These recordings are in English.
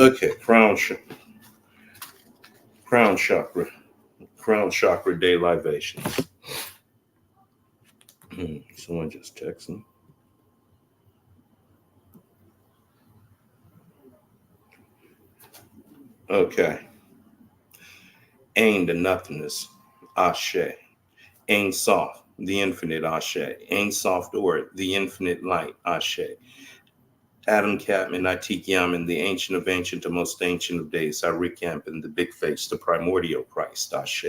Okay, crown chakra, crown chakra day libation. Someone just texted me. Okay. Ain the nothingness, Ashe. Ain soft, the infinite, Ashe. Ain soft or the infinite light, Ashe. Adam Catman, Itik Yaman, the ancient of ancient, the most ancient of days, Arik Yampin, the big face, the primordial Christ, Ashe.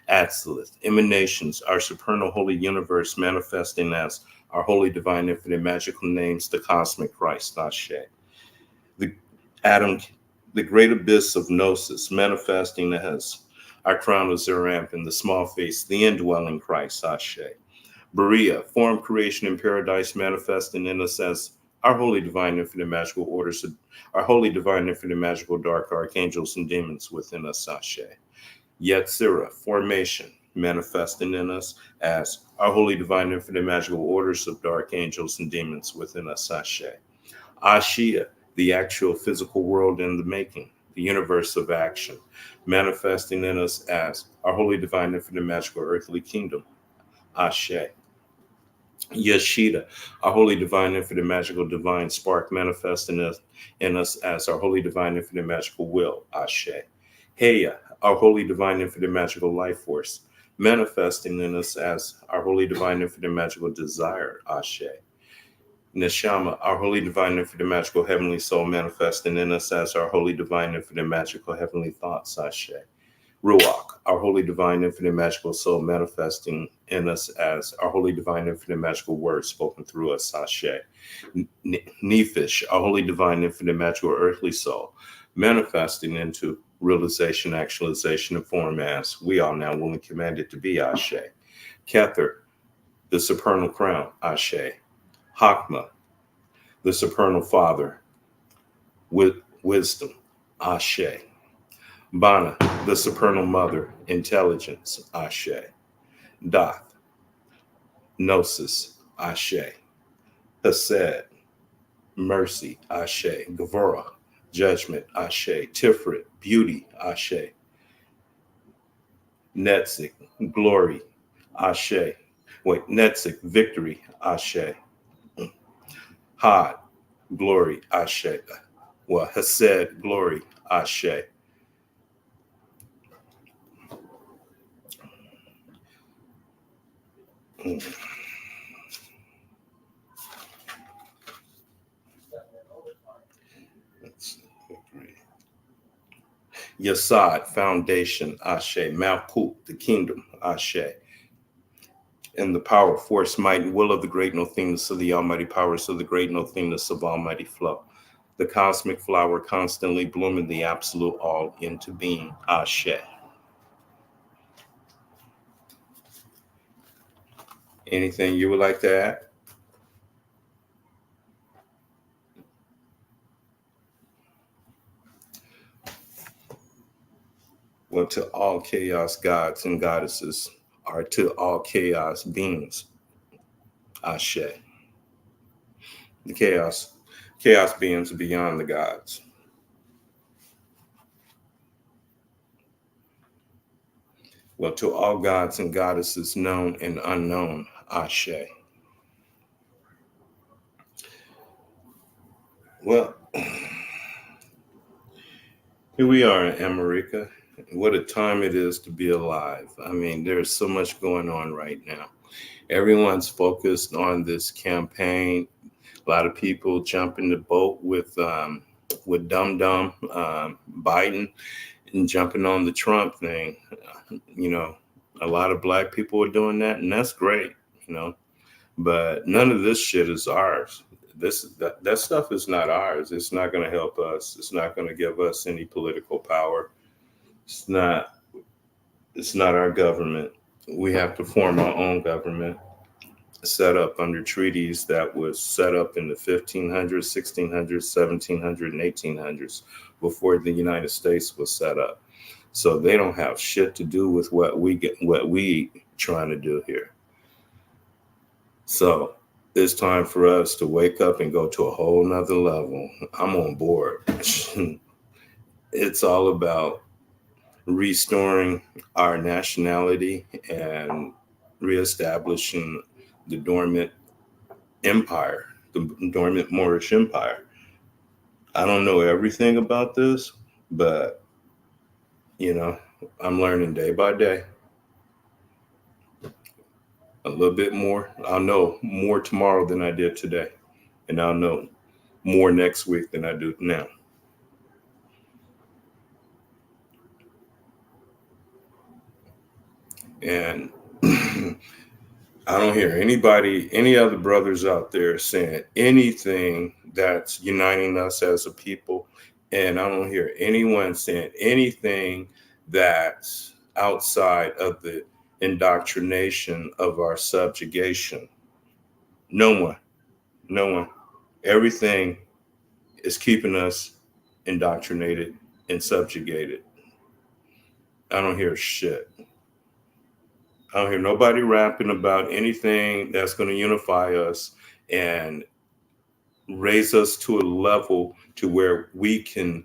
Atzilith, emanations, our supernal holy universe manifesting as our holy divine infinite magical names, the cosmic Christ, Ashe. The Adam, the great abyss of gnosis manifesting as our crown of Zerampin, the small face, the indwelling Christ, Ashe. Berea, form, creation, and paradise manifesting in us as our holy divine infinite magical orders, our holy divine infinite magical dark archangels and demons within us, Ashe. Yetzirah, formation, manifesting in us as our holy divine infinite magical orders of dark angels and demons within us, Ashe. Ashia, the actual physical world in the making, the universe of action, manifesting in us as our holy divine infinite magical earthly kingdom, Ashe. Yeshida, our holy divine infinite magical divine spark manifesting in us as our holy divine infinite magical will, Ashe. Heya, our holy divine infinite magical life force manifesting in us as our holy divine infinite magical desire, Ashe. Neshama, our holy divine infinite magical heavenly soul manifesting in us as our holy divine infinite magical heavenly thoughts, Ashe. Ruach, our holy divine infinite magical soul manifesting in us as our holy divine infinite magical words spoken through us, Ashe. Nephish, our holy divine infinite magical earthly soul manifesting into realization, actualization, and form as we are now willing commanded to be, Ashe. Kether, the supernal crown, Ashe. Hakma, the supernal father with wisdom, Ashe. Bana, the supernal mother, intelligence, Ashe. Doth, gnosis, Ashe. Hesed, mercy, Ashe. Gevurah, judgment, Ashe. Tiferet, beauty, Ashe. Netzik, glory, Ashe. Netzik, victory, Ashe. Had, glory, Ashe. Well, Hesed, glory, Ashe. Yasad, foundation, Ashe. Malkut, the kingdom, Ashe. And the power, force, might, and will of the great nothingness of the almighty powers of the great nothingness of almighty flow. The cosmic flower constantly blooming the absolute all into being, Ashe. Anything you would like to add? Well, to all chaos gods and goddesses, or to all chaos beings, Ashe. The chaos beings beyond the gods. Well, to all gods and goddesses known and unknown, Ashe. Well, here we are in America. What a time it is to be alive. I mean, there's so much going on right now. Everyone's focused on this campaign. A lot of people jump in the boat with Dum Dum Biden and jumping on the Trump thing. You know, a lot of black people are doing that, and that's great. You know, but none of this shit is ours. That stuff is not ours. It's not going to help us. It's not going to give us any political power. It's not. It's not our government. We have to form our own government, set up under treaties that was set up in the 1500s, 1600s, 1700s, and 1800s before the United States was set up. So they don't have shit to do with what we trying to do here. So it's time for us to wake up and go to a whole nother level. I'm on board. It's all about restoring our nationality and reestablishing the dormant empire, the dormant Moorish empire. I don't know everything about this, but you know, I'm learning day by day a little bit more. I'll know more tomorrow than I did today, and I'll know more next week than I do now. And I don't hear anybody, any other brothers out there saying anything that's uniting us as a people. And I don't hear anyone saying anything that's outside of the indoctrination of our subjugation. No one, no one. Everything is keeping us indoctrinated and subjugated. I don't hear shit. I don't hear nobody rapping about anything that's going to unify us and raise us to a level to where we can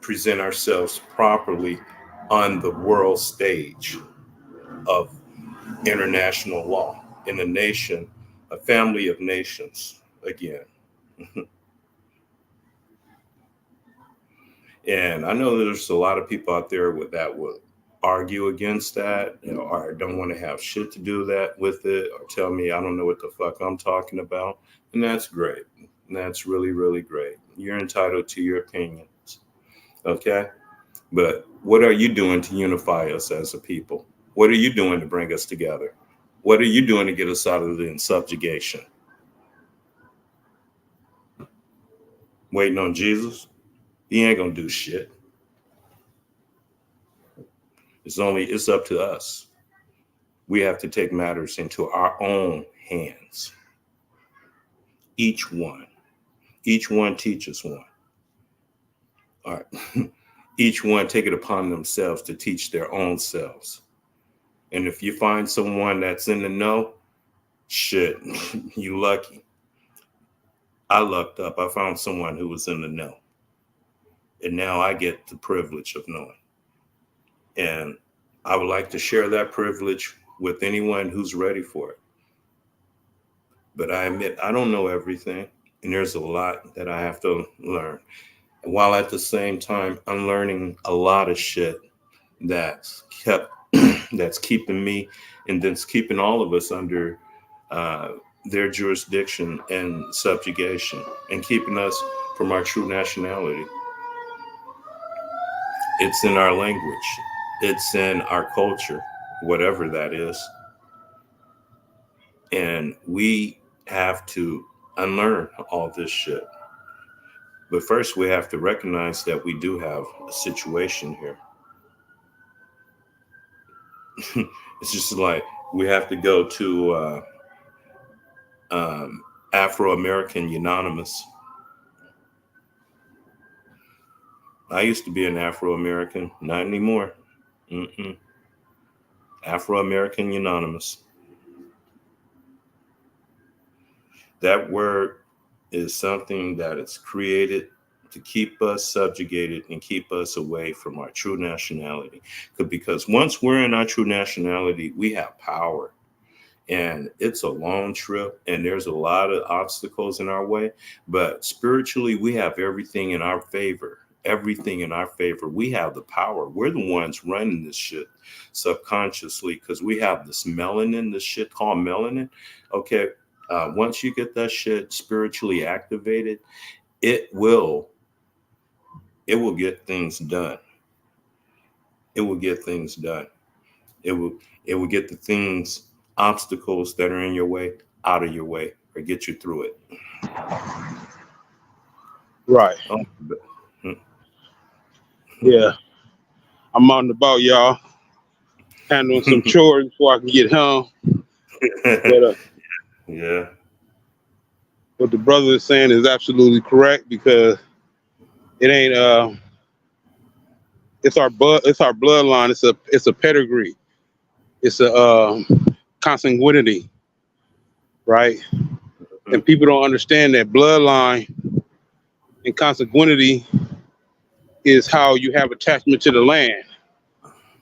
present ourselves properly on the world stage of international law in a nation, a family of nations again. And I know there's a lot of people out there that would argue against that, or don't want to have shit to do that with it, or tell me I don't know what the fuck I'm talking about. And that's great. And that's really, really great. You're entitled to your opinions. Okay. But what are you doing to unify us as a people? What are you doing to bring us together? What are you doing to get us out of the subjugation? Waiting on Jesus? He ain't gonna do shit. It's up to us. We have to take matters into our own hands. Each one. Each one teaches one. All right. Each one take it upon themselves to teach their own selves. And if you find someone that's in the know, shit, you lucky. I lucked up. I found someone who was in the know. And now I get the privilege of knowing. And I would like to share that privilege with anyone who's ready for it. But I admit I don't know everything. And there's a lot that I have to learn. While at the same time, I'm learning a lot of shit that's kept that's keeping me and that's keeping all of us under their jurisdiction and subjugation and keeping us from our true nationality. It's in our language, it's in our culture, whatever that is. And we have to unlearn all this shit. But first, we have to recognize that we do have a situation here. It's just like we have to go to Afro American Unanimous. I used to be an Afro American, not anymore. Mm-mm. Afro American Unanimous. That word is something that is created to keep us subjugated and keep us away from our true nationality. Because once we're in our true nationality, we have power. And it's a long trip and there's a lot of obstacles in our way. But spiritually, we have everything in our favor. Everything in our favor. We have the power. We're the ones running this shit subconsciously because we have this melanin, this shit called melanin. Okay. Once you get that shit spiritually activated, it will get things done. It will get things done. It will get the things, obstacles that are in your way out of your way or get you through it. Right. Oh, Yeah. I'm on the boat, y'all. Handling some chores before I can get home. But yeah. what the brother is saying is absolutely correct because it ain't it's our bloodline. It's a pedigree. It's a consanguinity, right? And people don't understand that bloodline and consanguinity is how you have attachment to the land.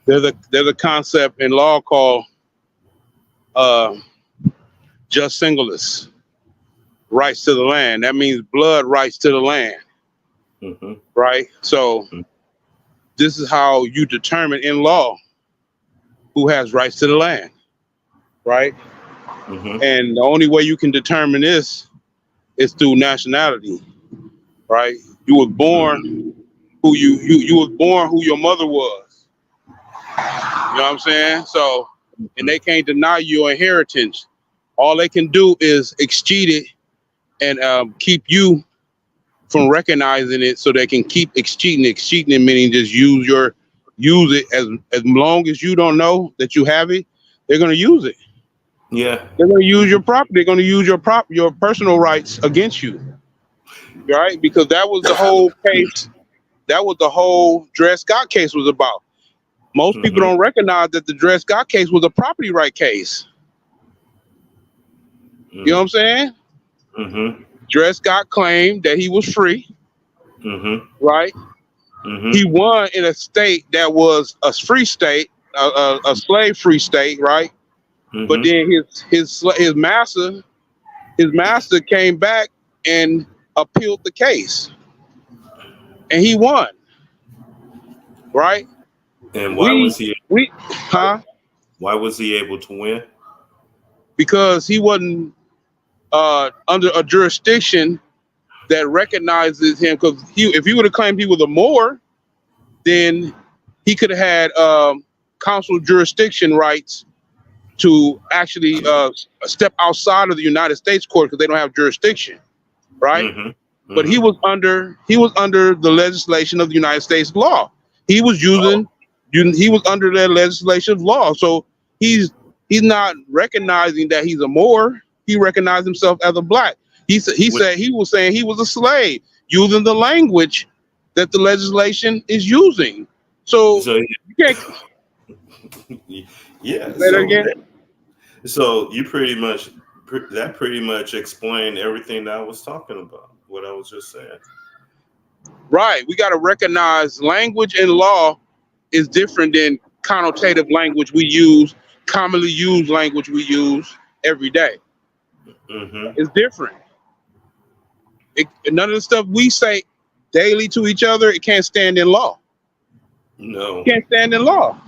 There's a concept in law called uh, just singleness, rights to the land. That means blood rights to the land, Mm-hmm. right? So this is how you determine in law who has rights to the land, right? Mm-hmm. And the only way you can determine this is through nationality, right? You was born who you was born who your mother was. You know what I'm saying? So, and they can't deny you your inheritance. All they can do is excheat it and keep you from recognizing it, so they can keep excheating it. Excheating it meaning just use it as long as you don't know that you have it. They're gonna use it. Yeah. They're gonna use your property. They're gonna use your personal rights against you, right? Because that was the whole case. That was the whole Dred Scott case was about. Most people Mm-hmm. don't recognize that the Dred Scott case was a property right case. You know what I'm saying? Mm-hmm. Dred Scott claimed that he was free, Mm-hmm. right? He Mm-hmm. won in a state that was a free state, a slave-free state, right? But Mm-hmm. then his master came back and appealed the case, and he won, right? And Huh? why was he able to win? Because he wasn't under a jurisdiction that recognizes him. Because if he would have claimed he was a Moor, then he could have had council jurisdiction rights to actually step outside of the United States court, because they don't have jurisdiction, right? Mm-hmm. But he was under the legislation of the United States law. He was he was under that legislation of law. So he's not recognizing that he's a Moor. He recognized himself as a black. He said he was saying he was a slave using the language that the legislation is using. So So you can't yeah. say that again. So you pretty much explained everything that I was talking about. What I was just saying. Right. We got to recognize language in law is different than connotative language we use, commonly used language we use every day. Mm-hmm. It's different. None of the stuff we say daily to each other, it can't stand in law. No. It can't stand in law.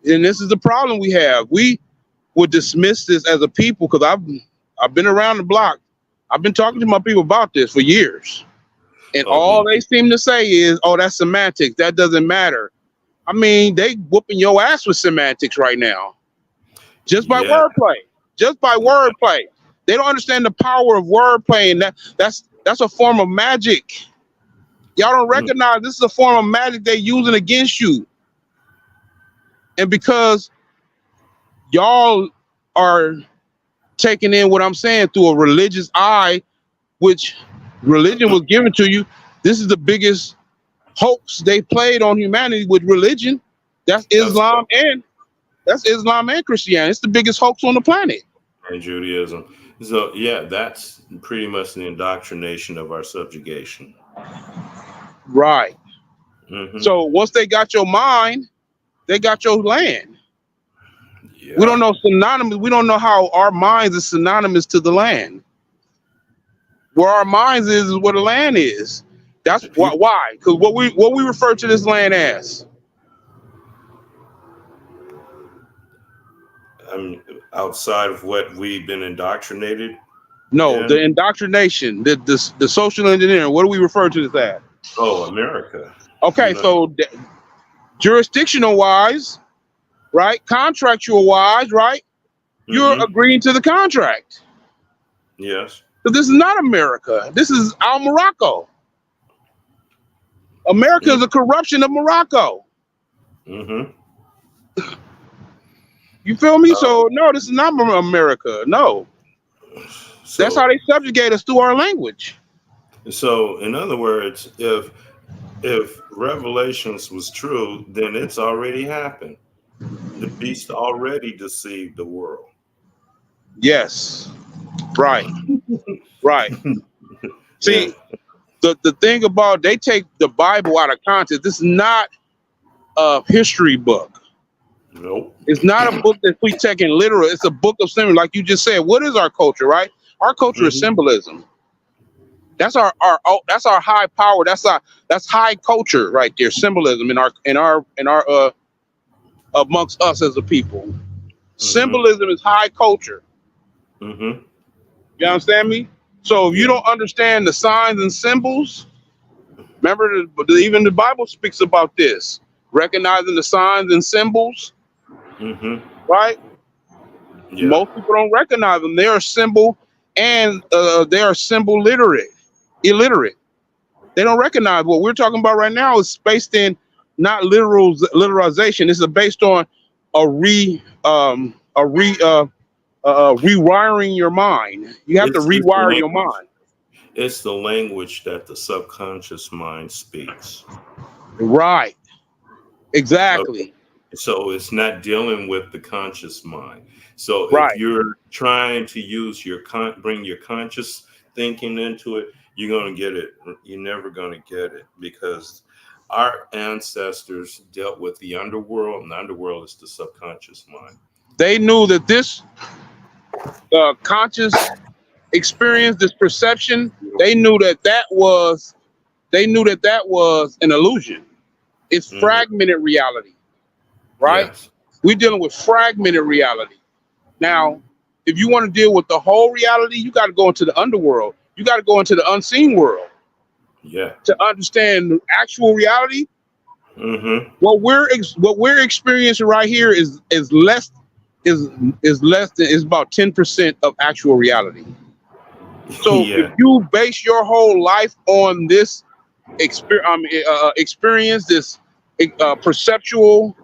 And this is the problem we have. We would dismiss this as a people, because I've been around the block. I've been talking to my people about this for years. And Oh, all they seem to say is, oh, that's semantics. That doesn't matter. I mean, they whooping your ass with semantics right now. Just by yeah. wordplay. Just by wordplay. They don't understand the power of wordplay, and that's a form of magic. Y'all don't recognize this is a form of magic they're using against you. And because y'all are taking in what I'm saying through a religious eye, which religion was given to you, this is the biggest hoax they played on humanity with religion. That's Islam and Christianity. It's the biggest hoax on the planet. And Judaism. So yeah, that's pretty much the indoctrination of our subjugation. Right. Mm-hmm. So once they got your mind, they got your land. Yeah. We don't know synonymous. We don't know how our minds is synonymous to the land. Where our minds is where the land is. That's why. Because what we refer to this land as. Outside of what we've been indoctrinated. No, the indoctrination, the social engineering. What do we refer to this as? Oh, America. Okay, so jurisdictional wise, right? Contractual wise, right? You're agreeing to the contract. Yes. So this is not America. This is Al Morocco. America is a corruption of Morocco. Mm-hmm. You feel me? So no, this is not America. No. So, that's how they subjugate us through our language. So, in other words, if Revelations was true, then it's already happened. The beast already deceived the world. Yes. Right. Right. See, The thing about, they take the Bible out of context. This is not a history book. Nope. It's not a book that we take in literal. It's a book of symbol. Like you just said, what is our culture, right? Our culture is symbolism. That's our that's our high power. That's high culture right there. Symbolism in our amongst us as a people. Symbolism is high culture. Mm-hmm. You understand me? So if you Yeah. don't understand the signs and symbols, remember even the Bible speaks about this, recognizing the signs and symbols, Mm-hmm. right? Yeah. Most people don't recognize them. They are symbol and they are symbol illiterate. They don't recognize what we're talking about right now is based in not literalization. This is based on rewiring your mind. You have to It's the rewire your language. mind. It's the language that the subconscious mind speaks. Right. Okay. Exactly. So it's not dealing with the conscious mind. So if Right. you're trying to use bring your conscious thinking into it, you're going to get it. You're never going to get it because our ancestors dealt with the underworld, and the underworld is the subconscious mind. They knew that this conscious experience, this perception, they knew that that was an illusion. It's Hmm. fragmented reality, right? Yes. We're dealing with fragmented reality. Now, if you want to deal with the whole reality, you got to go into the underworld. You got to go into the unseen world Yeah. to understand the actual reality. Hmm. What we're experiencing right here is less is less than is about 10% of actual reality. So if Yeah. you base your whole life on this experience, this perceptual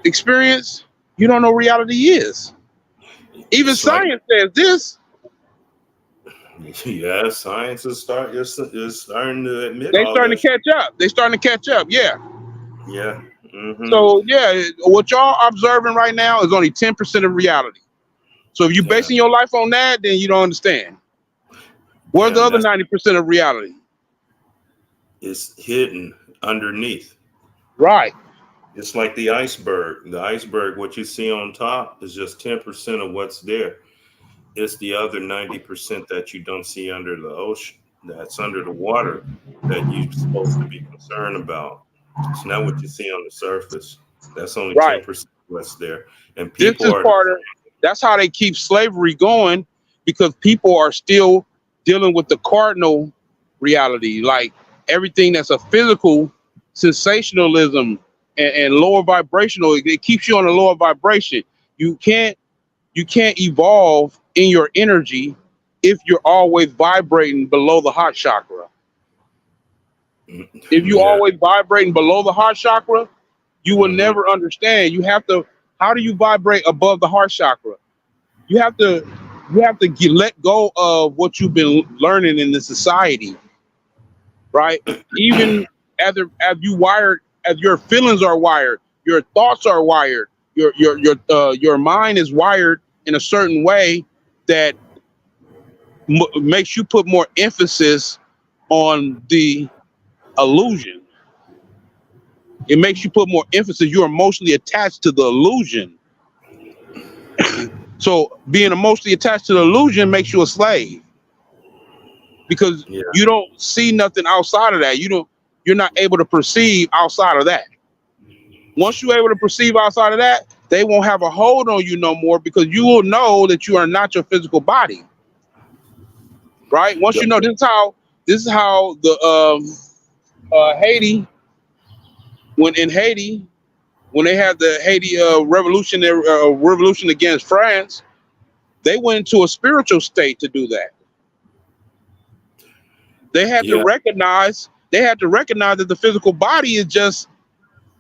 experience, you don't know reality is. Even It's like, science says this. yeah, science is starting to admit They all starting that. to catch up. They starting to catch up. Yeah. Yeah. Hmm. So yeah, what y'all observing right now is only 10% of reality. So if you Yeah. basing your life on that, then you don't understand. Where's Yeah. the And other that's 90% of reality? it's hidden underneath. Right. It's like the iceberg. The iceberg, what you see on top is just 10% of what's there. It's the other 90% that you don't see under the ocean, that's under the water, that you're supposed to be concerned about. It's not what you see on the surface. That's only Right. 10% what's there. And This people is are, part of that's how they keep slavery going because people are still dealing with the cardinal reality, like everything that's a physical sensationalism and lower vibrational. It keeps you on a lower vibration. You can't you can't evolve in your energy if you're always vibrating below the heart chakra. If you yeah, always vibrating below the heart chakra, you will hmm, never understand. You have to. How do you vibrate above the heart chakra? You have to. You have to let go of what you've been learning in the society, right? Even as you wired, as your feelings are wired, your thoughts are wired, your mind is wired in a certain way that makes you put more emphasis on the illusion. It makes you put more emphasis. You're emotionally attached to the illusion. So being emotionally attached to the illusion makes you a slave because yeah, you don't see nothing outside of that. You're not able to perceive outside of that. Once you're able to perceive outside of that, they won't have a hold on you no more because you will know that you are not your physical body. Right? Once yeah, you know this is how the Haiti, when in Haiti, when they had the Haiti revolution against France, they went into a spiritual state to do that. They had to yeah, recognize that the physical body is just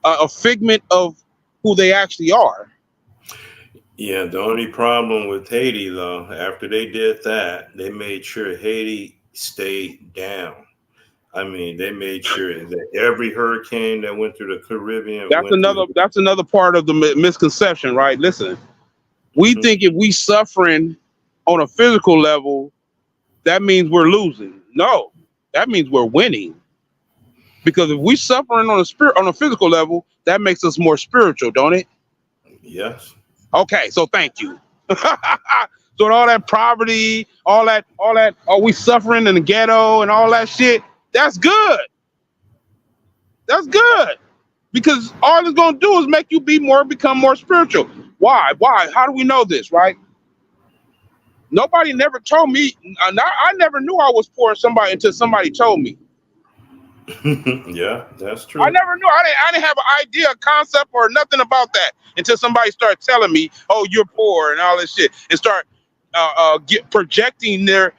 a figment of who they actually are. yeah. The only problem with Haiti, though, after they did that, they made sure Haiti stayed down. I mean, they made sure that every hurricane that went through the Caribbean That's went through. another part of the misconception, right? Listen, we Mhm. think if we suffering on a physical level, that means we're losing. No, that means we're winning. Because if we suffering on a physical level, that makes us more spiritual, don't it? Yes. Okay, so thank you. So all that poverty, all we suffering in the ghetto and all that shit, that's good. That's good. Because all it's gonna do is make you become more spiritual. Why? Why? How do we know this, right? Nobody never told me. I never knew I was poor until somebody told me. Yeah, that's I true. never knew. I didn't have an idea, a concept, or nothing about that until somebody started telling me, "Oh, you're poor" and all this shit, and start projecting their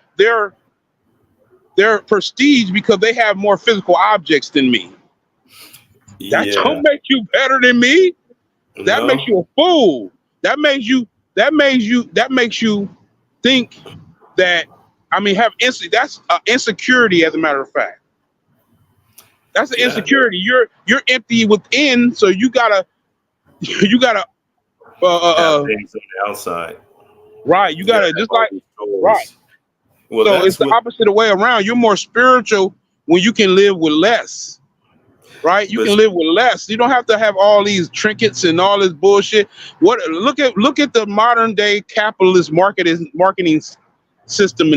prestige because they have more physical objects than me. That Yeah. don't make you better than me. That makes No. you a fool. That makes you. That makes you think that. I mean, that's insecurity. As a matter of fact, that's an Yeah. insecurity. You're empty within, so you gotta you gotta Have uh things on the outside. right. You You gotta gotta have just all like these right. tools. Well, So it's that's the what. opposite way around. You're more spiritual when you can live with less. Right? You But can live with less. You don't have to have all these trinkets and all this bullshit. Look at the modern day capitalist marketing system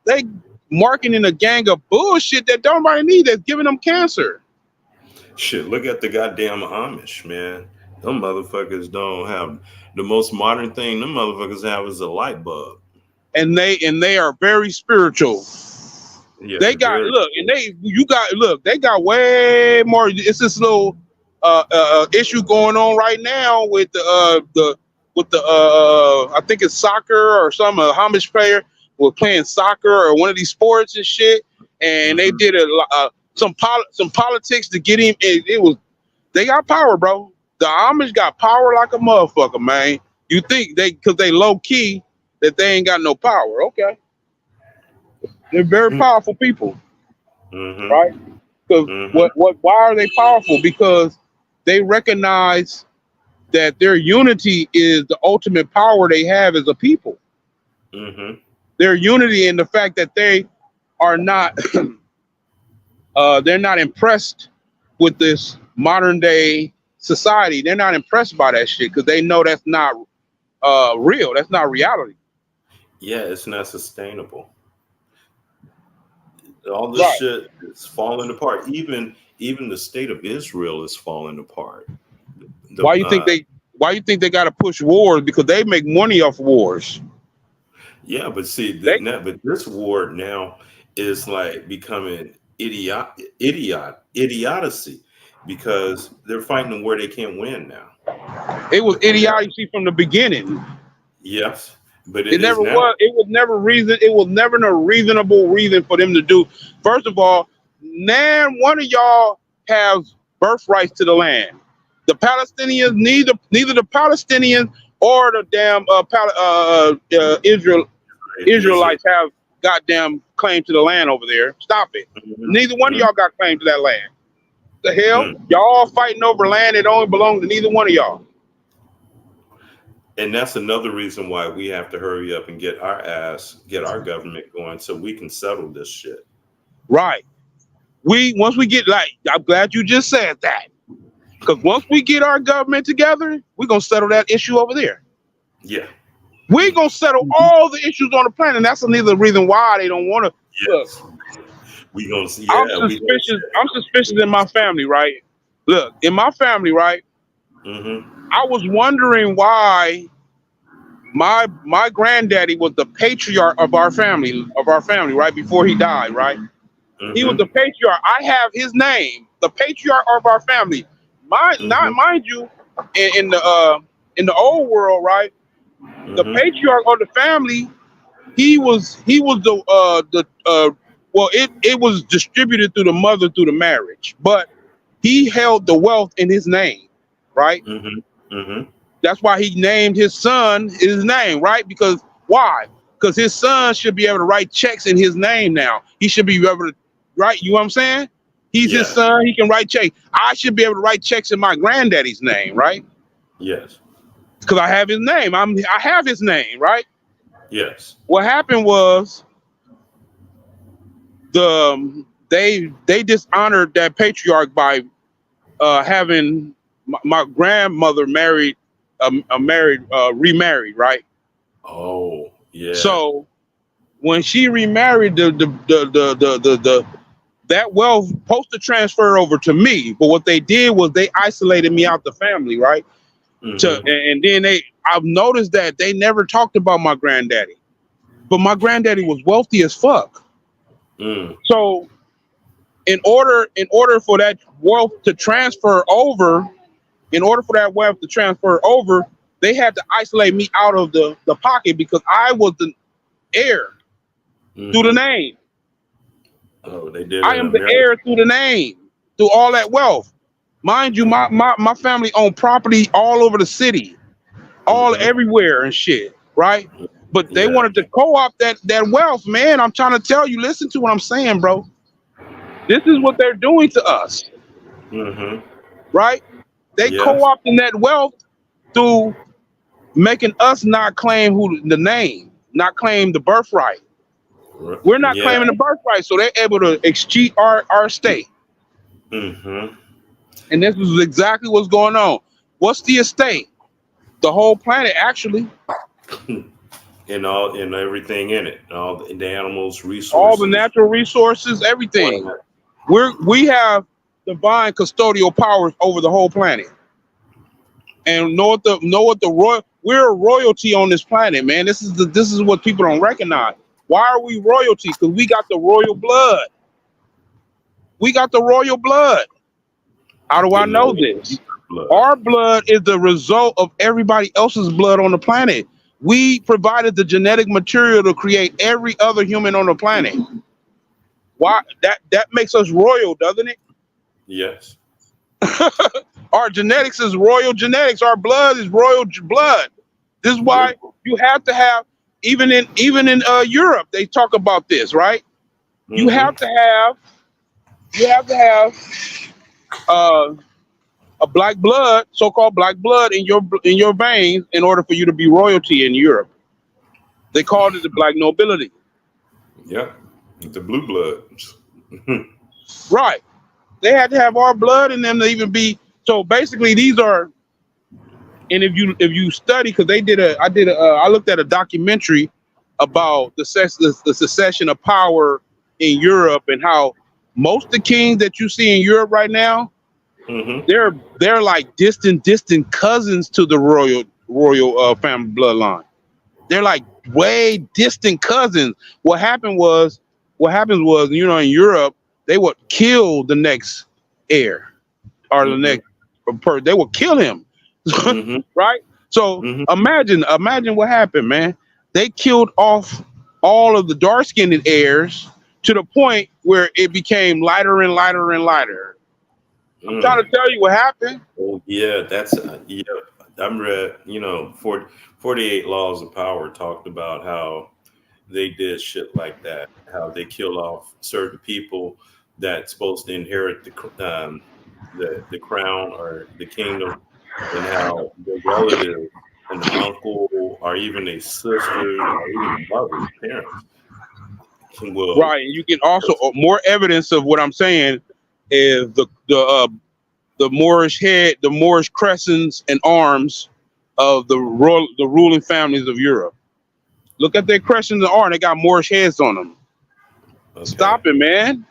they marketing a gang of bullshit that don't nobody need that's giving them cancer. shit, look at the goddamn Amish, man. Them motherfuckers don't have the most modern thing. Them motherfuckers have is a light bulb. And they are very spiritual. Yeah, They they're got very. look, and they got way more. It's this little issue going on right now with I think it's soccer or some Hamish player was playing soccer or one of these sports and shit, and they Mhm. did some politics to get him. It was they got power, bro. The Amish got power like a motherfucker, man. You think because they low key that they ain't got no power? Okay, they're very powerful people, right? Mhm. Because Mhm. why are they powerful? Because they recognize that their unity is the ultimate power they have as a people. Mhm. Their unity in the fact that they are not they're not impressed with this modern day society. They're not impressed by that shit because they know that's not real. That's not reality. Yeah, it's not sustainable. All this Right. shit is falling apart. Even the state of Israel is falling apart. The Why you think they got to push wars? Because they make money off wars. Yeah, but see, They but this war now is like becoming idiocy because they're fighting a war they can't win now. It was And now, idiocy from the beginning. yes, but it It is never now. was. It was never reason. It was never a reasonable reason for them to do. First of all, nan one of y'all has birthrights to the land. The Palestinians, neither the Palestinians or the damn Israel. Israelites have goddamn claim to the land over there. Stop it. Mhm, Neither one of mhm, y'all got claim to that land. The hell, mhm. y'all all fighting over land that only belongs to neither one of y'all. And that's another reason why we have to hurry up and get our government going so we can settle this shit. Right. Once we get like, I'm glad you just said that. Because once we get our government together, we're gonna settle that issue over there. Yeah. We're gonna settle all the issues on the planet. And that's another reason why they don't want to look. Yes. We gonna see. I'm Yeah, we gonna suspicious. I'm suspicious in my family, right? Look, in my family, right? see. I was wondering why my granddaddy was the patriarch of our family, right before he died, right? He was the Mhm. patriarch. I have his name, the patriarch of our family. Not Mhm. mind you, in the old world, right? The Mhm. patriarch of the family, he was the well, it was distributed through the mother through the marriage, but he held the wealth in his name, right? Mhm. Mhm. That's why he named his son his name, right? Because why? Because his son should be able to write checks in his name now. He should be able to write, you know what I'm saying? He's his Yeah. son, he can write checks. I should be able to write checks in my granddaddy's name, right? Yes. Because I have his name. I have his name, right? Yes. What happened was they dishonored that patriarch by having my grandmother married remarried, right? Oh, yeah. So when she remarried, the that wealth supposed to transfer over to me, but what they did was they isolated me out the family, right? Mm-hmm. And then I've noticed that they never talked about my granddaddy, but my granddaddy was wealthy as fuck. Mm. So in order for that wealth to transfer over, they had to isolate me out of the pocket because I was the heir through the Mm-hmm. name. Oh, they did it I in am the America. heir through the name, through all that wealth. Mind you, my family owned property all over the city, all Mm-hmm. everywhere and shit, right? But they Yeah. wanted to co-opt that wealth, man. I'm trying to tell you, listen to what I'm saying, bro. This is what they're doing to us, Mm-hmm. right? They Yes. co-opting that wealth through making us not claim the name, not claim the birthright. We're not Yeah. claiming the birthright, so they're able to cheat our state. Mm-hmm. And this is exactly what's going on. What's the estate? The whole planet, actually. And everything in it, all the animals, All the resources, natural resources, everything. ornament. We have divine custodial powers over the whole planet. And know what the royal we're a royalty on this planet, man. This is what people don't recognize. Why are we royalty? Because we got the royal blood. We got the royal blood. How do I You know know, this? blood. Our blood is the result of everybody else's blood on the planet. We provided the genetic material to create every other human on the planet. Why that makes us royal, doesn't it? Yes. Our genetics is royal genetics. Our blood is royal blood. This is We're. why you have to have even in Europe they talk about this, right? You Mm-hmm. have to have you have to have uh, a black blood, so-called black blood in your veins in order for you to be royalty in Europe. They called it the black nobility. Yeah. The blue bloods. Right. They had to have our blood in them to even be. So basically, these are. And if you study, because I looked at a documentary about the succession of power in Europe and how most of the kings that you see in Europe right now, Mm-hmm. they're like distant cousins to the royal family bloodline. They're like way distant cousins. What happens was, in Europe, they would kill the next heir or the Mm-hmm. next person. They would kill him, Mm-hmm. right? So Mm-hmm. imagine what happened, man. They killed off all of the dark skinned heirs to the point where it became lighter and lighter and lighter. I'm trying Mm. to tell you what happened. Oh, yeah. That's yeah. I'm read. 48 Laws of Power talked about how they did shit like that. How they kill off certain people that's supposed to inherit the crown or the kingdom, and how the relative, an uncle, or even a sister, or even mothers, parents, will. Right, and you can also more evidence of what I'm saying is the Moorish head, the Moorish crescents and arms of the ruling families of Europe. Look at their crescents and arms; they got Moorish heads on them. Okay. Stop it, man!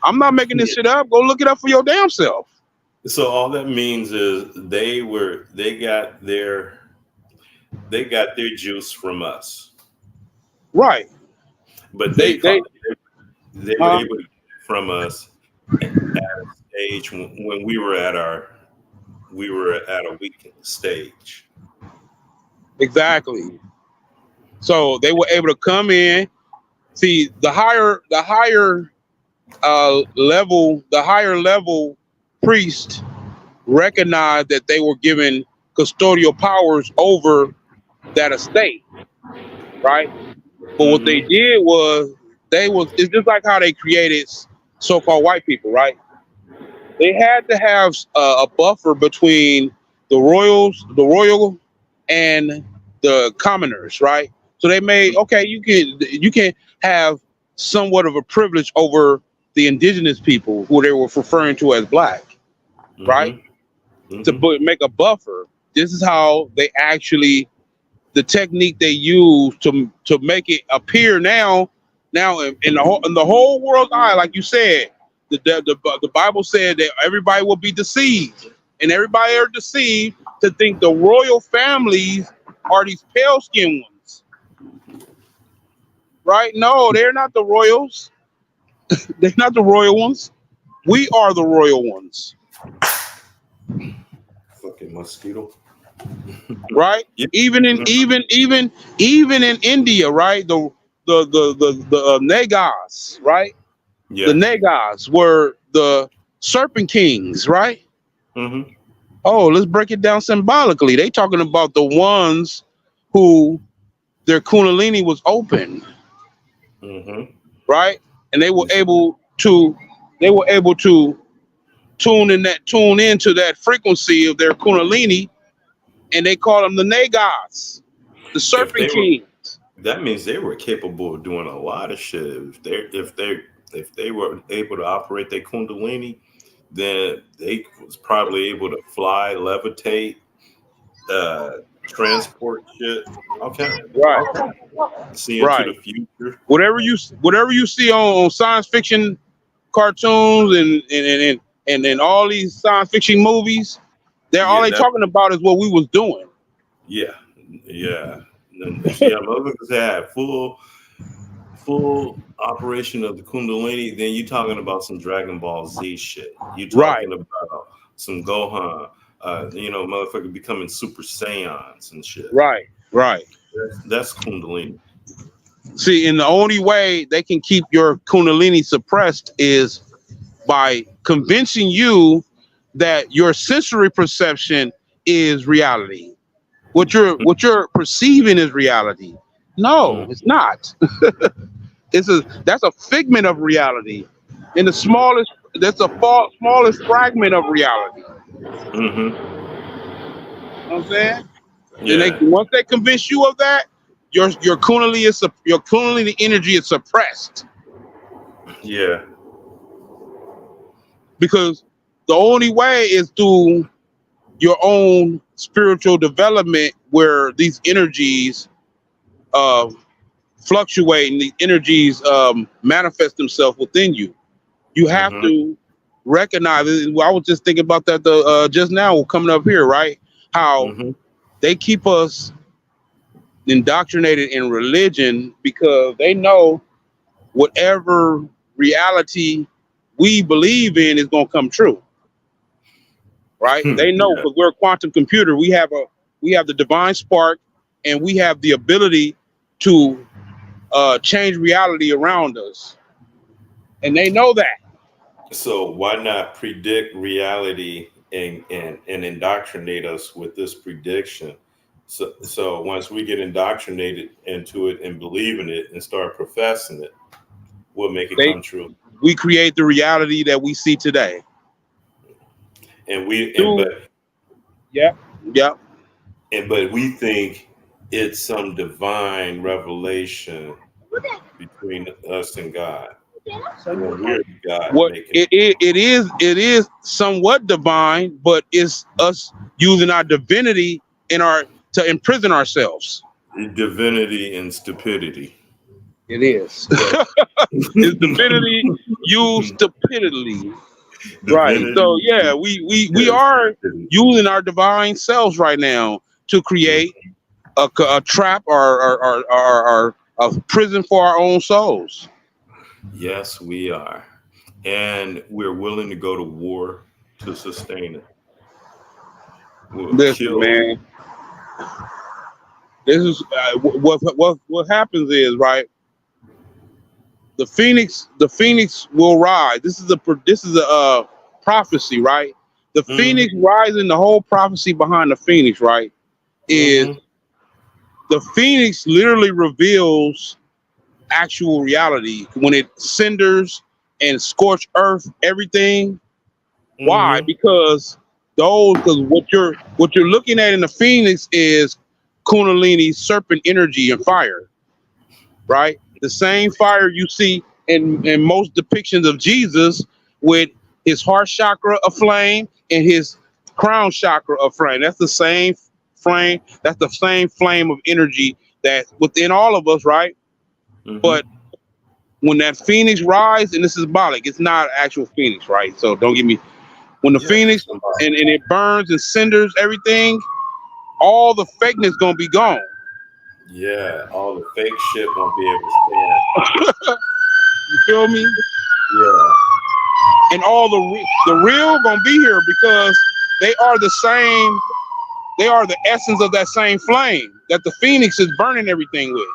I'm not making this Yeah. shit up. Go look it up for your damn self. So all that means is they got their juice from us, Right? but They they they were huh? able to get it from us at a stage when we were at a weak stage. Exactly. So they were able to come in. See, the higher level priest recognized that they were given custodial powers over that estate, right? But what they Mm-hmm. did was it's just like how they created so-called white people, right? They had to have a buffer between the royal, and the commoners, right? So they made okay, you can have somewhat of a privilege over the indigenous people who they were referring to as black, right? To make a buffer. This is how they actually, the technique they use to make it appear now in the whole world's eye, like you said, the Bible said that everybody will be deceived, and everybody are deceived to think the royal families are these pale skinned ones, right? No, they're not the royals. They're not the royal ones. We are the royal ones. Fucking mosquito. Right? Yeah. Even in India, right? The Nagas, right? Yeah. The Nagas were the serpent kings, right? Oh, let's break it down symbolically. They talking about the ones who their kundalini was open, right? And they were able to tune into that frequency of their kundalini, and they call them the Nagas, the serpent kings. That means they were capable of doing a lot of shit. If they were able to operate their kundalini, then they was probably able to fly, levitate, transport shit. Okay, right. See into the future. Whatever you see on science fiction cartoons and all these science fiction movies, all they talking about is what we was doing. Yeah. Motherfuckers had full operation of the kundalini. Then you talking about some Dragon Ball Z shit. You talking about some Gohan. Motherfucker becoming Super Saiyans and shit. Right. That's kundalini. See, and the only way they can keep your kundalini suppressed is by convincing you that your sensory perception is reality. What you're perceiving is reality. No, it's not. That's a figment of reality. In the smallest fragment of reality. You know what I'm saying? Yeah. And once they convince you of that, your kundalini energy is suppressed. Yeah. Because the only way is through your own spiritual development, where these energies fluctuate and the energies manifest themselves within you. You have to recognize it. I was just thinking about that just now coming up here, right? How they keep us indoctrinated in religion because they know whatever reality we believe in is going to come true, right? They know because we're a quantum computer. We have the divine spark, and we have the ability to change reality around us, and they know that. So why not predict reality and indoctrinate us with this prediction? So once we get indoctrinated into it and believe in it and start professing it, we'll make it come true. We create the reality that we see today. But we think it's some divine revelation between us and God. It is somewhat divine, but it's us using our divinity to imprison ourselves. Divinity and stupidity. It is. It's divinity used stupidity. Right. So yeah, we are using our divine selves right now to create a trap or a prison for our own souls. Yes, we are. And we're willing to go to war to sustain it. Listen, man. This is what happens is, right? The phoenix will rise. This is a prophecy, right? The phoenix rising, the whole prophecy behind the phoenix, right? Is the phoenix literally reveals actual reality when it cinders and scorch earth everything. Why? Because what you're looking at in the phoenix is Kundalini serpent energy and fire, right? The same fire you see in most depictions of Jesus with his heart chakra aflame and his crown chakra aflame. That's the same flame. That's the same flame of energy that's within all of us, right? Mm-hmm. But when that phoenix rise, and this is symbolic, it's not actual phoenix, right? So don't get me. When the Yeah, phoenix and it burns and cinders everything, all the fakeness gonna be gone. yeah, all the fake shit won't be able to stand. You feel me? Yeah, And all the real gonna be here because they are the same. They are the essence of that same flame that the phoenix is burning everything with.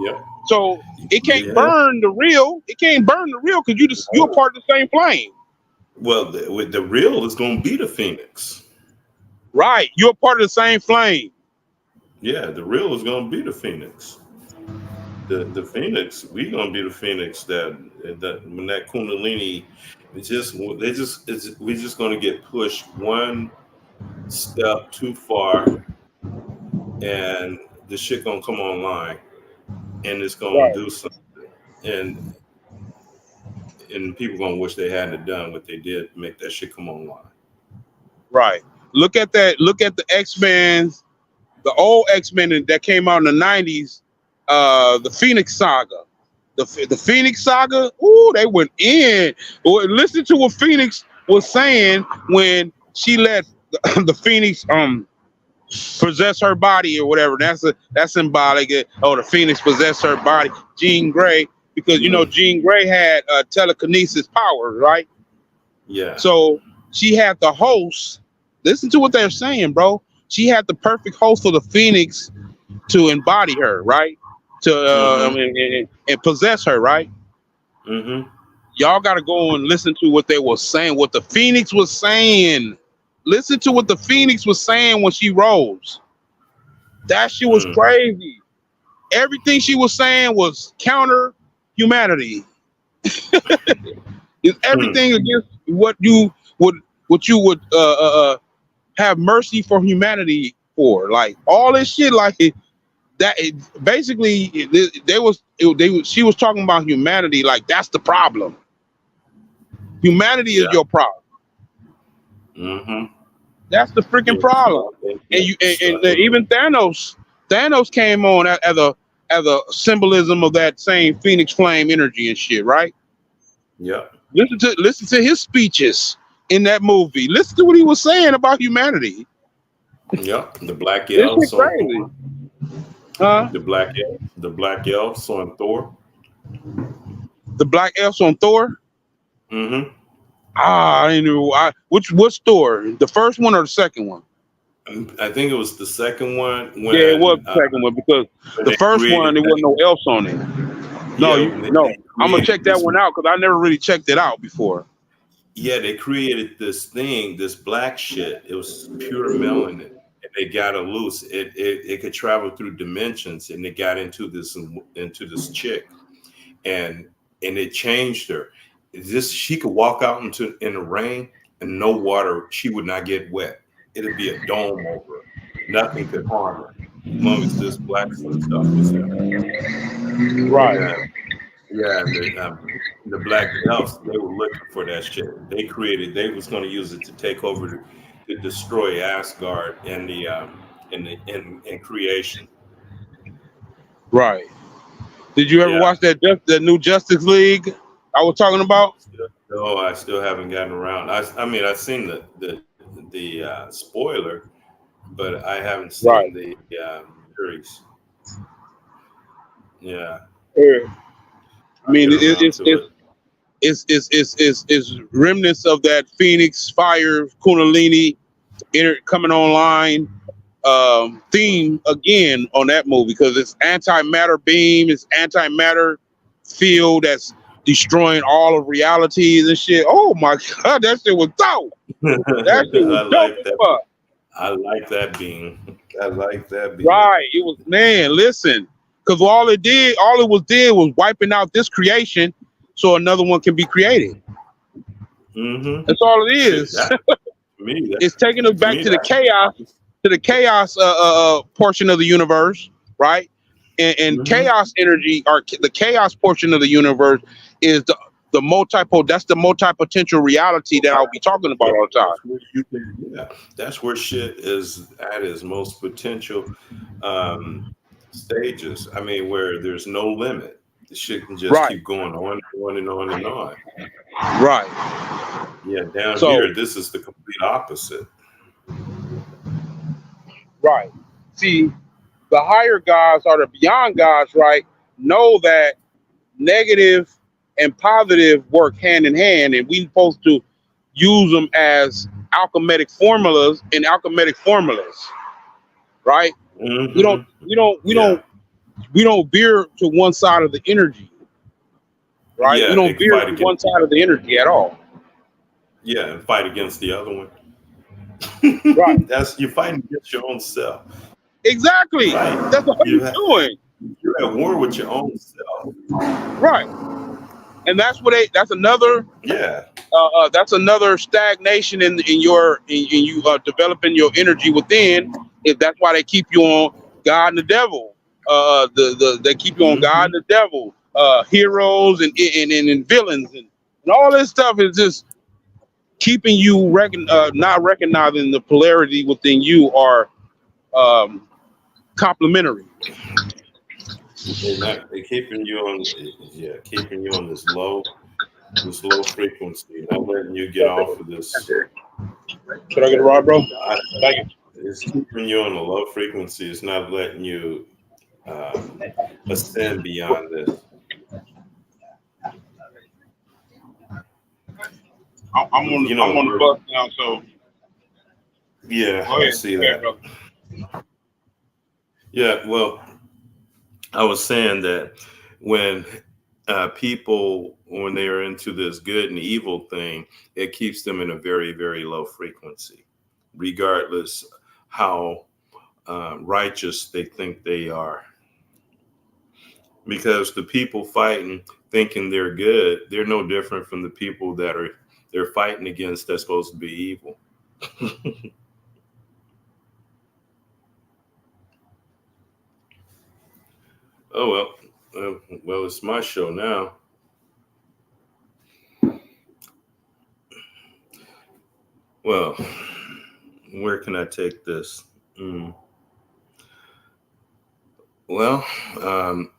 yep, So it can't yeah. burn the real. It can't burn the real because you're No. part of the same flame. Well, with the real is going to be the phoenix. Right. You're part of the same flame. Yeah, the real is going to be the phoenix. The phoenix, we going to be the phoenix that when that kundalini, we're just going to get pushed one step too far, and the shit going to come online, and it's going Right. to do something, and and people going to wish they hadn't done what they did to make that shit come online. Right. Look at that. Look at the X-Men, the old X-Men that came out in the 90s, the Phoenix Saga. The Phoenix Saga, ooh, they went in. Well, listen to what Phoenix was saying when she let the Phoenix possess her body or whatever. That's symbolic. Oh, the Phoenix possessed her body. Jean Grey, because you know Mm, Jean Grey had telekinesis powers, right? yeah. So she had the host. Listen to what they're saying, bro. She had the perfect host for the Phoenix to embody her, right? To Mm-hmm. and possess her, right? Mm-hmm. Y'all got to go and listen to what they were saying, what the Phoenix was saying. Listen to what the Phoenix was saying when she rose. That shit was Mm. crazy. Everything she was saying was counter humanity. It's Mm. everything against what you would have mercy for humanity for. Like all this shit, like basically she was talking about humanity. Like that's the problem. Humanity is Yeah. your problem. Mm-hmm. That's the freaking Yeah. problem. And even Thanos came on as a symbolism of that same Phoenix flame energy and shit, right? Yeah. Listen to his speeches in that movie. Listen to what he was saying about humanity. Yeah. The black This elves shit on crazy, Thor. huh? The black elves on Thor. The black elves on Thor. Mm-hmm. Ah, I didn't know. Which Thor? The first one or the second one? I think it was the second one Yeah, it was the when second one because the they first one created there that. wasn't no else on it. No, Yeah, you when no. they I'm gonna created check that this. one out because I never really checked it out before. Yeah, they created this thing, this black shit. It was pure melanin, and they got it loose. It could travel through dimensions, and it got into this chick, and it changed her. This she could walk out in the rain and no water. She would not get wet. It'd be a dome over her. Nothing could harm her as long as this black stuff was in her. And Right, yeah, and the black elves, they were looking for that shit. They was going to use it to take over to destroy Asgard and in creation. right. Did you ever Yeah. watch that new Justice League I was talking about? No, I still haven't gotten around. I mean, I've seen the spoiler, but I haven't seen Right. the series. Yeah, Yeah. I I'll mean, get around to it. it's remnants of that Phoenix Fire Kundalini coming online theme again on that movie because it's antimatter beam, it's antimatter field that's destroying all of realities and shit. Oh my god, that shit was dope. That shit was I dope like as that. fuck. I like that being. I like that being. Right. It was man, listen. Because all it was wiping out this creation so another one can be created. Mm-hmm. That's all it Shit, is. that to me, It's taking us to back me, to the chaos portion of the universe, right? And mm-hmm. chaos energy, or the chaos portion of the universe, is the that's the multi-potential reality that I'll be talking about all the time. That's where you can, yeah, that's where shit is at its most potential um, stages. I mean, where there's no limit. The shit can just Right, keep going on and on and on and on. right. Yeah, down So, here, this is the complete opposite. right. See, the higher gods or the beyond gods, right, know that negative and positive work hand in hand, and we supposed to use them as alchemic formulas, right? We don't, Hmm. we don't, we Yeah, don't, we don't veer to one side of the energy, right? We yeah, they don't can veer fight to one against. side of the energy at all. Yeah, and fight against the other one. Right. That's you're fighting against your own self. Exactly. Right. That's all You you're have, doing. you're at war with your own self. Right. And Yeah. that's another stagnation in you developing your energy within. If that's why they keep you on God and the devil. They keep you on God Hmm. and the devil, heroes and villains and all this stuff is just keeping you not recognizing the polarity within you are um, complementary. They're keeping you on, yeah, keeping you on this low frequency, not letting you get off of this. Should I get a rod, bro? I, Thank you. it's keeping you on a low frequency. It's not letting you ascend beyond this. You I'm know, on the bus now, so yeah, go I ahead. see Go ahead, that. bro. Yeah, well, I was saying that when people, when they are into this good and evil thing, it keeps them in a very, very low frequency, regardless how righteous they think they are. Because the people fighting, thinking they're good, they're no different from the people that are they're fighting against that's supposed to be evil. Oh well, it's my show now. Well, where can I take this? Mm. Well, um,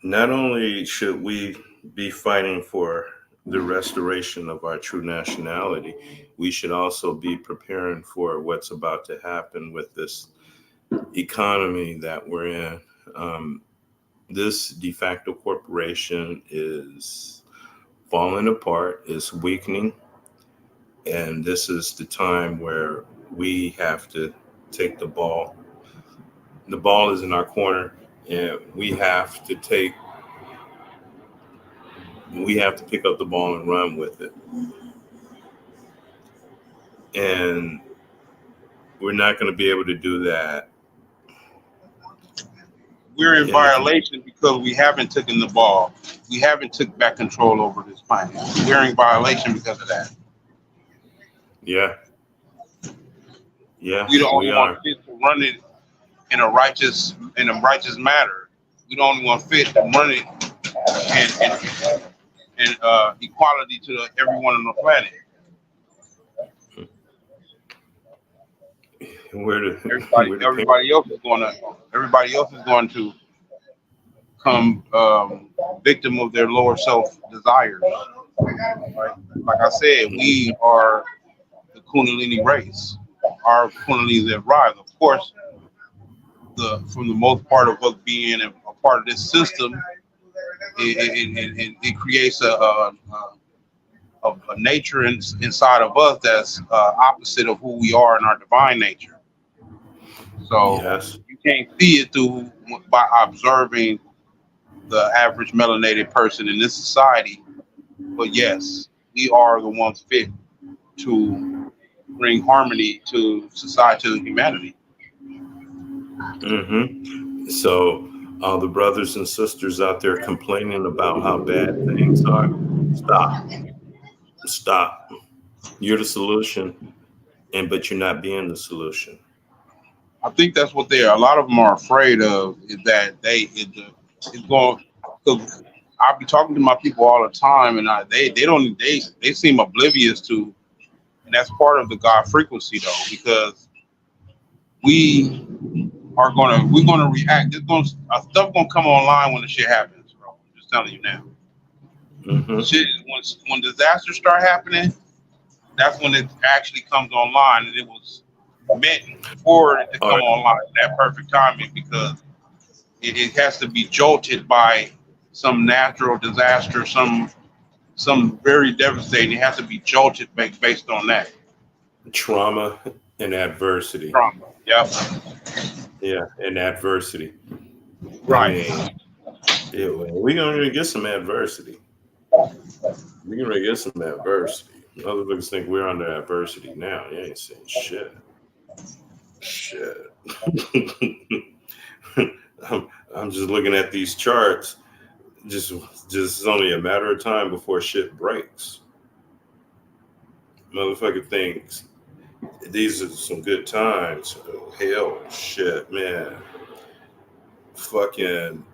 not only should we be fighting for the restoration of our true nationality, we should also be preparing for what's about to happen with this economy that we're in. Um, this de facto corporation is falling apart, is weakening, and this is the time where we have to take the ball. The ball is in our corner, and we have to pick up the ball and run with it. And we're not going to be able to do that We're in in the violation because we haven't taken the ball. We haven't took back control over this planet. We're in violation because of that. yeah, yeah, We the we only one are. fit to run it in a righteous matter. We the only one fit to run it and equality to everyone on the planet. Where the Everybody where the parents. everybody else is going to come victim of their lower self desires. Right? Like I said, we are the Kundalini race. Our Kundalini that rise. Of course, from the most part of us being a part of this system, it creates a nature inside of us that's opposite of who we are in our divine nature. So Yes. you can't see it through by observing the average melanated person in this society. But yes, we are the ones fit to bring harmony to society, to humanity. So, all the brothers and sisters out there complaining about how bad things are, stop, stop. You're the solution, but you're not being the solution. I think that's what they are. A lot of them are afraid of is that it's going. Because I be talking to my people all the time, and they don't they seem oblivious to, and that's part of the God frequency though, because we we're gonna react. Stuff gonna come online when the shit happens, bro. I'm just telling you now. Mm-hmm. Shit, when disasters start happening, that's when it actually comes online, and it was meant for it to All come right. online at that perfect timing because it has to be jolted by some natural disaster, some very devastating. It has to be jolted based on that Trauma and adversity. trauma. Yep. Yeah, and adversity. I Right. mean, we're gonna get some adversity. We're gonna get some adversity. Motherfuckers think we're under adversity now. You ain't saying shit. Shit. I'm, I'm just looking at these charts. Just, just it's only a matter of time before shit breaks. Motherfucker thinks these are some good times. Oh, hell, shit, man. Fucking,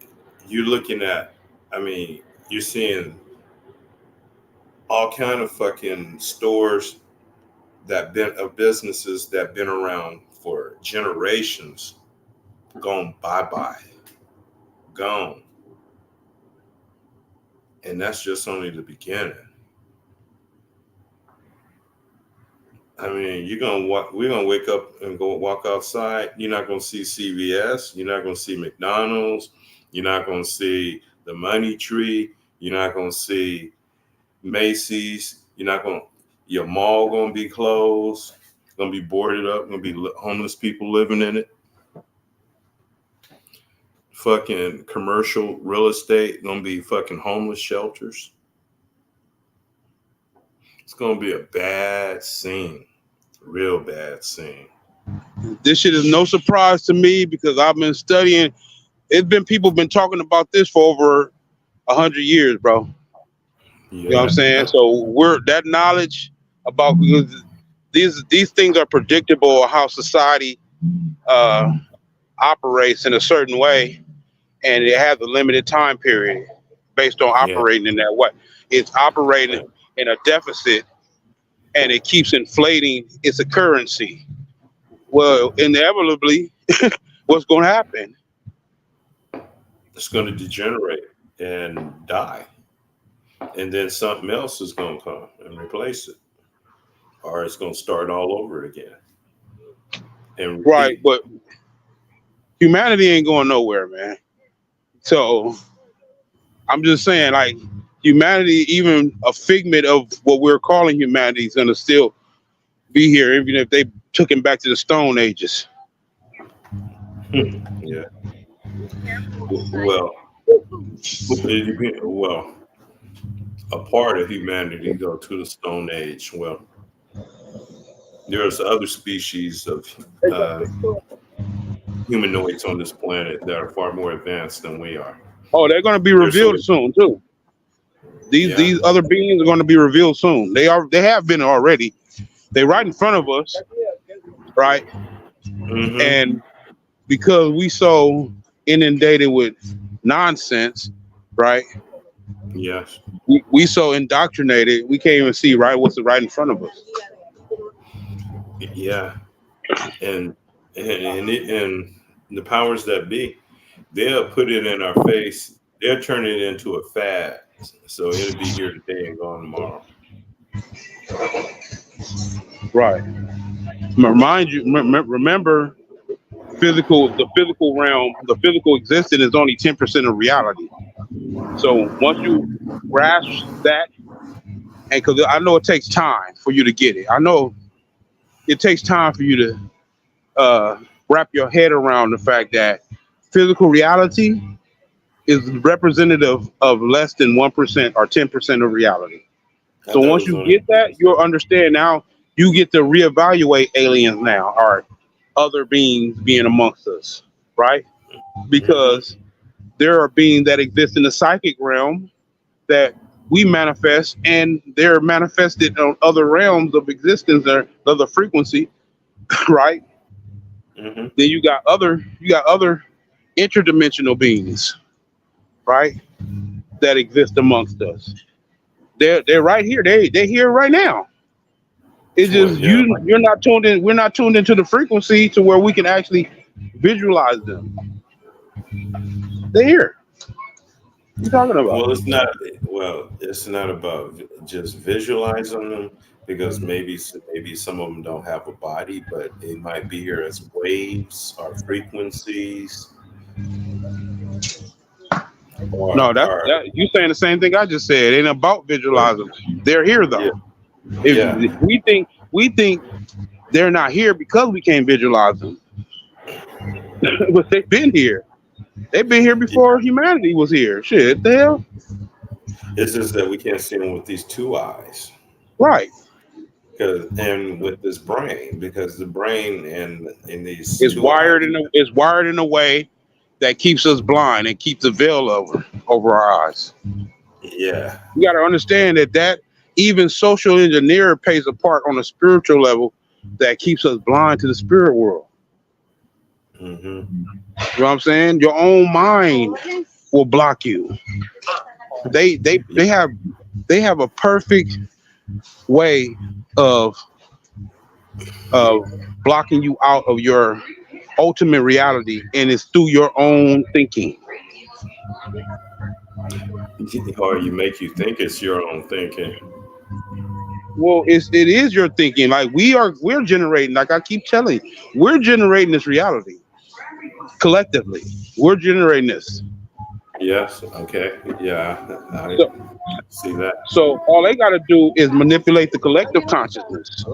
you're looking at. I mean, you're seeing all kind of fucking stores that been of businesses that been around for generations gone bye bye, gone, and that's just only the beginning. I mean, you're gonna walk. We're gonna wake up and go walk outside. You're not gonna see CVS. You're not gonna see McDonald's. You're not gonna see the Money Tree. You're not gonna see Macy's. You're not gonna. Your mall gonna be closed. Gonna be boarded up. Gonna be homeless people living in it. Fucking commercial real estate gonna be fucking homeless shelters. It's gonna be a bad scene, real bad scene. This shit is no surprise to me because I've been studying. It's been people been talking about this for over 100 years, bro. You know what I'm Yeah, saying? So we're that knowledge about because these things are predictable of how society uh, operates in a certain way, and it has a limited time period based on yeah. operating in that way. It's operating in a deficit, and it keeps inflating its a currency. Well, inevitably, what's going to happen? It's gonna degenerate and die, and then something else is gonna come and replace it, or it's gonna start all over again and Right, repeat. but humanity ain't going nowhere, man. So I'm just saying, like humanity, even a figment of what we're calling humanity, is gonna still be here, even if they took him back to the Stone Ages. Yeah. Well, well, a part of humanity go to the Stone Age. Well, there's other species of uh, humanoids on this planet that are far more advanced than we are. Oh, they're gonna be There's so revealed soon too. yeah. These other beings are gonna be revealed soon. They have been already. They're right in front of us, right? Mm-hmm. And because we so inundated with nonsense, right? Yes. We so indoctrinated, we can't even see right what's right in front of us. Yeah. And and the powers that be, they'll put it in our face. They'll turn it into a fad. So it'll be here today and gone tomorrow. Right. Remind you, remember, the physical realm, the physical existence is only 10% of reality. So once you grasp that, and because I know it takes time for you to get it, I know it takes time for you to wrap your head around the fact that physical reality is representative of less than 1% or 10% of reality. I So thought it once was you only get that, you'll 10%. understand now you get to reevaluate aliens now or other beings being amongst us, right? Mm-hmm. Because there are beings that exist in the psychic realm that we manifest and they're manifested on other realms of existence or other frequency, right? Hmm. Then you got other interdimensional beings, right? That exist amongst us. They're right here. They're here right now. It's Well, just yeah. you're not tuned in. We're not tuned into the frequency to where we can actually visualize them. They're here. What you talking about? Well, it's not. Well, it's not about just visualizing them because maybe some of them don't have a body, but they might be here as waves or frequencies No, that's or that you saying the same thing I just said. It ain't about well, visualizing. They're here yeah, though. If yeah, we think they're not here because we can't visualize them, but they've been here. They've been here yeah. before humanity was here. Shit, the hell, It's just that we can't see them with these two eyes, right? because and with this brain, because the brain and in these It's two eyes, wired in a way that keeps us blind and keeps the veil over our eyes. yeah. You got to understand that even social engineer plays a part on a spiritual level that keeps us blind to the spirit world. Hmm. You know what I'm saying? Your own mind will block you. They they Yeah. they have they have a perfect way of of blocking you out of your ultimate reality, and it's through your own thinking. Or you make you think it's your own thinking. Well, it is your thinking. Like we're generating. Like I keep telling you, we're generating this reality collectively. We're generating this. Yes. Okay. Yeah, I So see that. so all they got to do is manipulate the collective consciousness,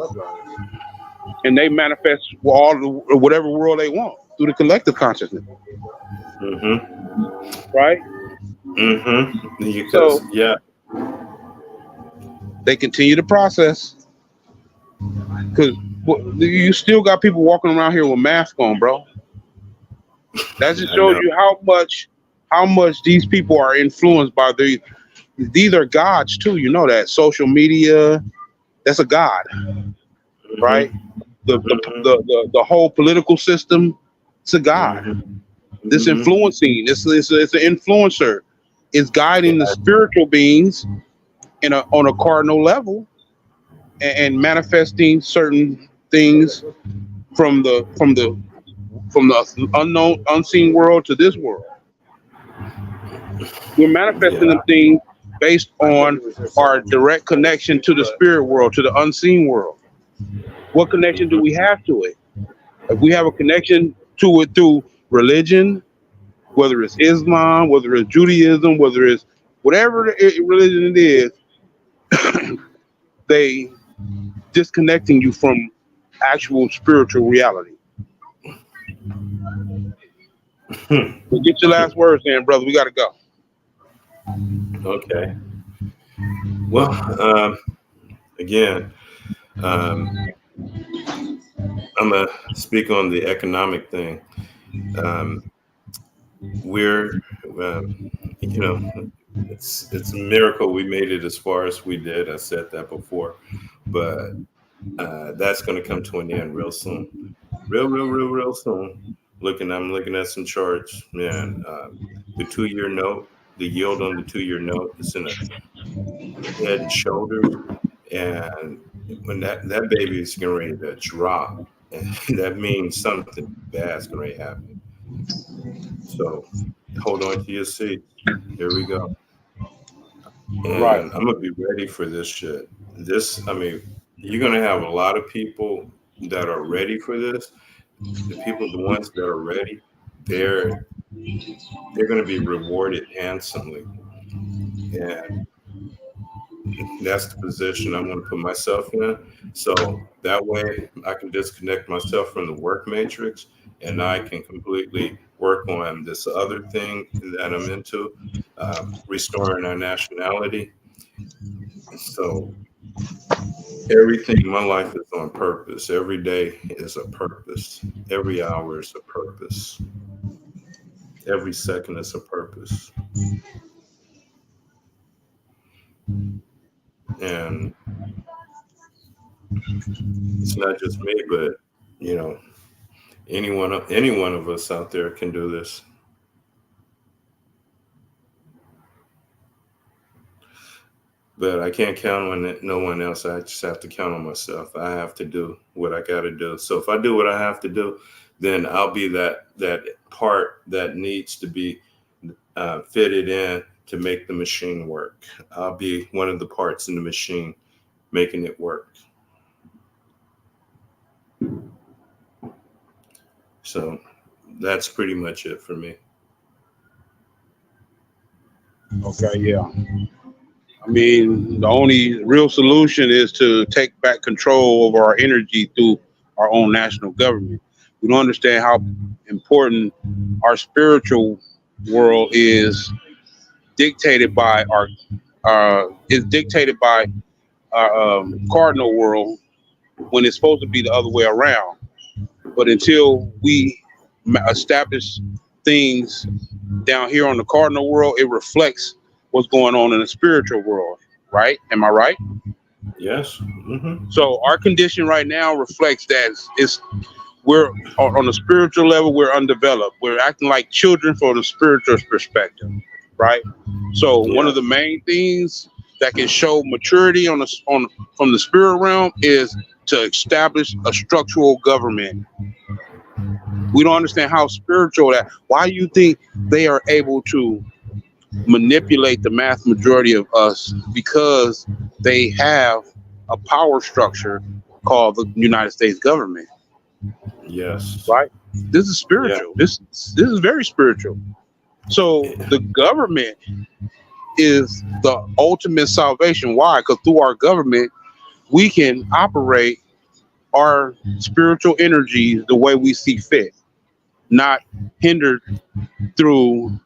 and they manifest whatever world they want through the collective consciousness, Mm-hmm. right? Mm-hmm. Because So yeah, they continue the process because you still got people walking around here with masks on, bro. That just I shows know. you how much these people are influenced by these are gods too. You know that social media, that's a god, right? Mm-hmm. The whole political system, it's a god. Mm-hmm. This Mm-hmm. influencing, it's an influencer. It's Yeah. guiding the spiritual beings on a cardinal level, and manifesting certain things from the unknown, unseen world to this world. We're manifesting Yeah. them things based on our direct connection to the spirit world, to the unseen world. What connection do Mm-hmm. we have to it? If we have a connection to it through religion, whether it's Islam, whether it's Judaism, whether it's whatever religion it is, they disconnecting you from actual spiritual reality. But get your last words in, brother. We got to go. Okay. Well, again, um, I'm gonna speak on the economic thing. Um, we're, um, you know, it's a miracle we made it as far as we did. I said that before, but that's going to come to an end real soon, real soon. I'm looking at some charts, man. The 2 year note, the yield on the 2 year note is in a head and shoulders, and when that baby is getting ready to drop, that means something bad's going to happen. So hold on to your seat. Here we go. Right. And I'm gonna be ready for this shit. I mean, you're gonna have a lot of people that are ready for this. The ones that are ready, they're they're gonna be rewarded handsomely, and that's the position I'm gonna put myself in. So that way, I can disconnect myself from the work matrix, and I can completely work on this other thing that I'm into, restoring our nationality. So everything in my life is on purpose. Every day is a purpose. Every hour is a purpose. Every second is a purpose. And it's not just me, but you know, Any one of us out there can do this. But I can't count on no one else. I just have to count on myself. I have to do what I got to do. So if I do what I have to do, then I'll be that part that needs to be fitted in to make the machine work. I'll be one of the parts in the machine making it work. So that's pretty much it for me. Okay, yeah. I mean, the only real solution is to take back control over our energy through our own national government. We don't understand how important our spiritual world dictated by our is dictated by our cardinal world when it's supposed to be the other way around. But until we establish things down here on the cardinal world, it reflects what's going on in the spiritual world, right? Am I right? Yes. Mm-hmm. So our condition right now reflects that we're on the spiritual level, we're undeveloped. We're acting like children from the spiritual perspective, right? So one of Yeah. the main things that can show maturity on from the spirit realm is to establish a structural government. We don't understand how spiritual that. Why do you think they are able to manipulate the mass majority of us? Because they have a power structure called the United States government, Yes. right? This is Yeah. spiritual. This is very spiritual. So the government is the ultimate salvation. Why? Because through our government, we can operate our spiritual energies the way we see fit, not hindered through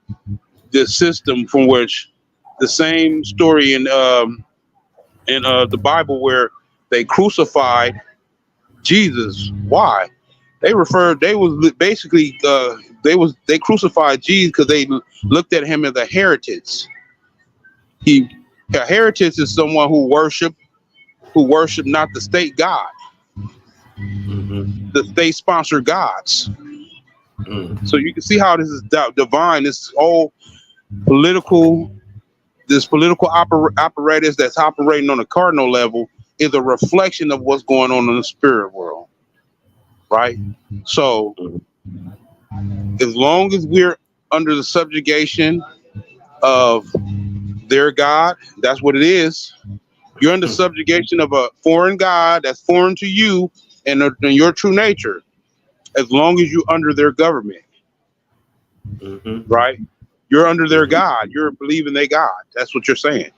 the system from which the same story in the Bible where they crucified Jesus. Why? They crucified Jesus because they looked at him as a heretic. He A heretic is someone who worship not the state God, Mm-hmm. the state sponsored gods. Mm. So you can see how this is divine. This whole political apparatus that's operating on the cardinal level is a reflection of what's going on in the spirit world, right? So Mm. as long as we're under the subjugation of their God, that's what it is. You're under subjugation of a foreign God that's foreign to you and your true nature. As long as you're under their government, Mm-hmm. right? You're under their Mm-hmm. God. You're believing they God. That's what you're saying.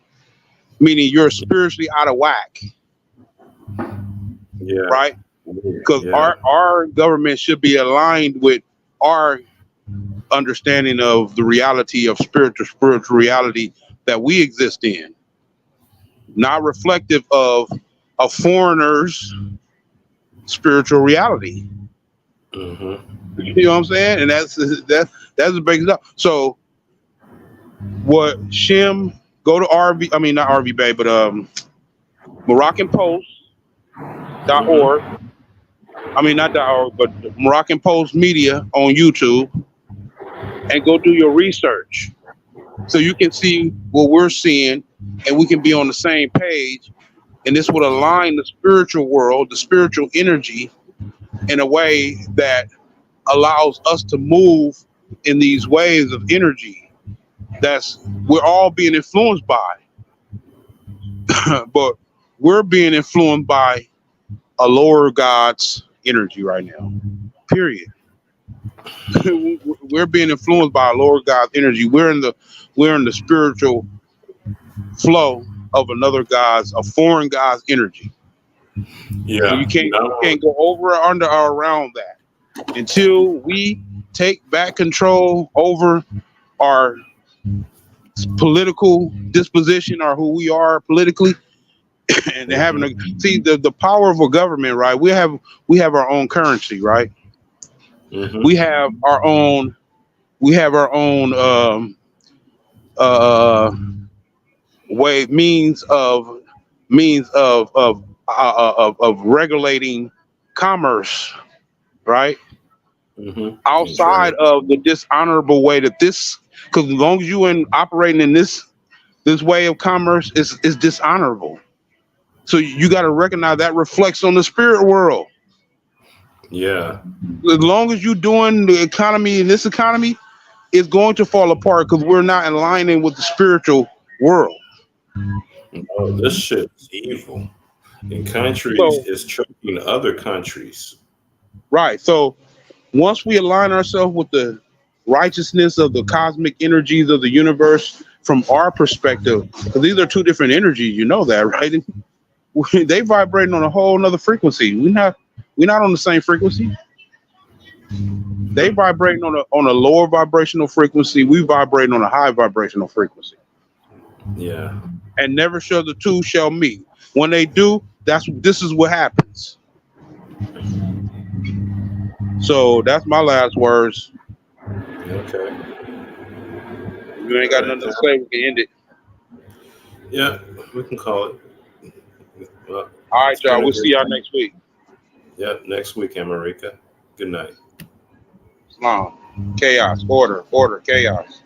Meaning you're spiritually out of whack, Yeah. right? Because Yeah. our government should be aligned with our understanding of the reality of spiritual reality that we exist in, not reflective of a foreigner's spiritual reality. Mm-hmm. You know what I'm saying? And that's what breaks it up. So what Shim go to RV, I mean not RV Bay, but Mm-hmm. MoroccanPost.org. I mean not .org, but Moroccan Post Media on YouTube, and go do your research so you can see what we're seeing, and we can be on the same page. And this would align the spiritual world, the spiritual energy, in a way that allows us to move in these waves of energy that's we're all being influenced by. But we're being influenced by a lower God's energy right now. Period. We're being influenced by a lower God's energy. We're in the spiritual flow of another God's, a foreign God's energy. And Yeah. you No. can't go over or under or around that until we take back control over our political disposition or who we are politically. And having Mm-hmm. a see the power of a government, right? We have our own currency, right? Mm-hmm. We have our own uh way means of regulating commerce, right? outside of the dishonorable way that this, because as long as you in operating in this way of commerce is dishonorable. So you got to recognize that reflects on the spirit world. Yeah. As long as you're doing the economy in this economy, it's going to fall apart because we're not aligning with the spiritual world. Oh, this shit is evil. And countries So is choking other countries. right. So once we align ourselves with the righteousness of the cosmic energies of the universe from our perspective, because these are two different energies, you know that, right? They vibrating on a whole nother frequency. We're not on the same frequency. They vibrating on a lower vibrational frequency. We vibrating on a high vibrational frequency. Yeah. And never shall the two shall meet. When they do, this is what happens. So that's my last words. Okay. You ain't got nothing to say, we can end it. Yeah, we can call it. Well, all right, y'all. We'll see y'all next week. Yeah, next week, America. Good night. Islam. Chaos. Order. Chaos.